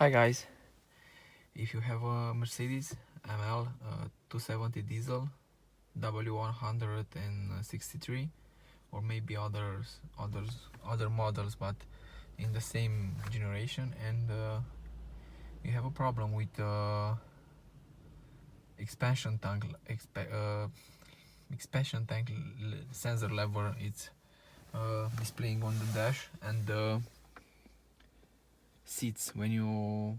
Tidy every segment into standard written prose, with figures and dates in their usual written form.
Hi guys, if you have a Mercedes ML 270 diesel W163 or maybe other models but in the same generation, and you have a problem with expansion tank sensor lever, it's displaying on the dash, and the seats, when you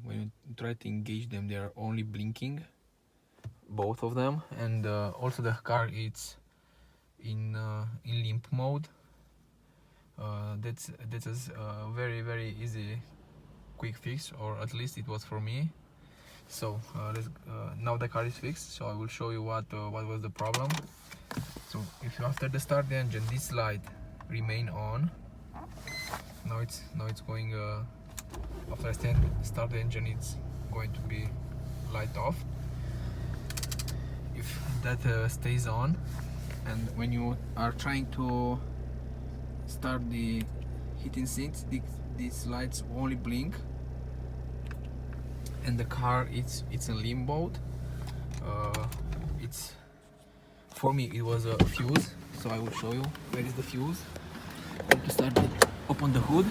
try to engage them, they are only blinking, both of them. And also the car is in limp mode. That's a very easy quick fix, or at least it was for me. So now the car is fixed, so I will show you what was the problem. So if you, after the start the engine, this light remain on. Now it's going after I start the engine, it's going to be light off. If that stays on, and when you are trying to start the heating seats, these lights only blink, and the car it's in limp mode. It's, for me it was a fuse, so I will show you where is the fuse. I have to start it, open the hood.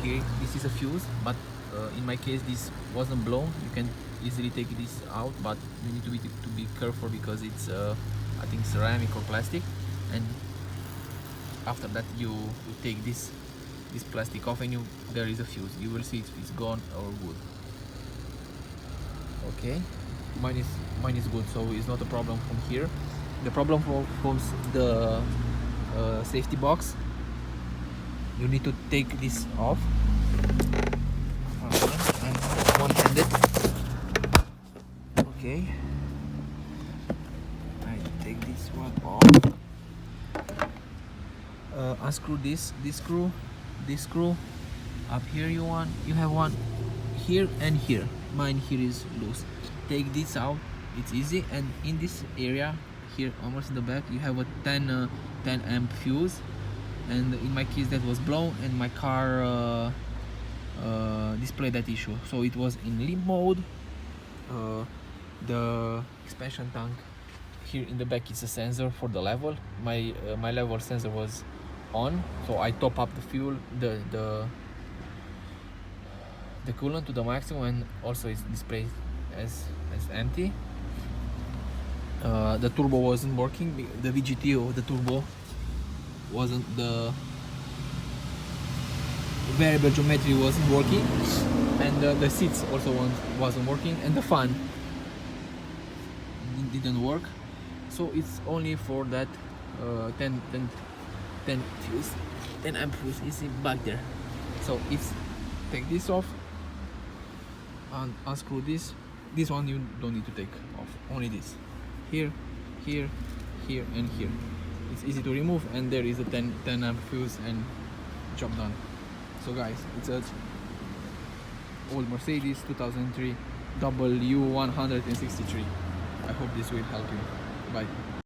Here, this is a fuse, but in my case this wasn't blown. You can easily take this out, but you need to be careful because it's I think ceramic or plastic. And after that you take this plastic off, and there is a fuse. You will see it's gone or good. Okay, mine is good, so it's not a problem from here. The problem from the safety box. You need to take this off. I'm one-handed. Okay, I take this one off. Unscrew this screw, up here. You have one here and here. Mine here is loose. Take this out, it's easy. And in this area here, almost in the back, you have a 10 amp fuse, and in my case that was blown, and my car displayed that issue, so it was in limp mode. The expansion tank here in the back is a sensor for the level. My level sensor was on, so I top up the fuel, the coolant to the maximum, and also it's displayed as empty. The turbo wasn't working. The VGT of the turbo wasn't, the variable geometry wasn't working, and the seats also wasn't working, and the fan didn't work. So it's only for that 10 fuse, 10 amp fuse is back there. So if take this off and unscrew this one, you don't need to take off, only this here, and here. It's easy to remove, and there is a 10 amp fuse, and job done. So guys, it's a old Mercedes 2003 W163. I hope this will help you. Bye.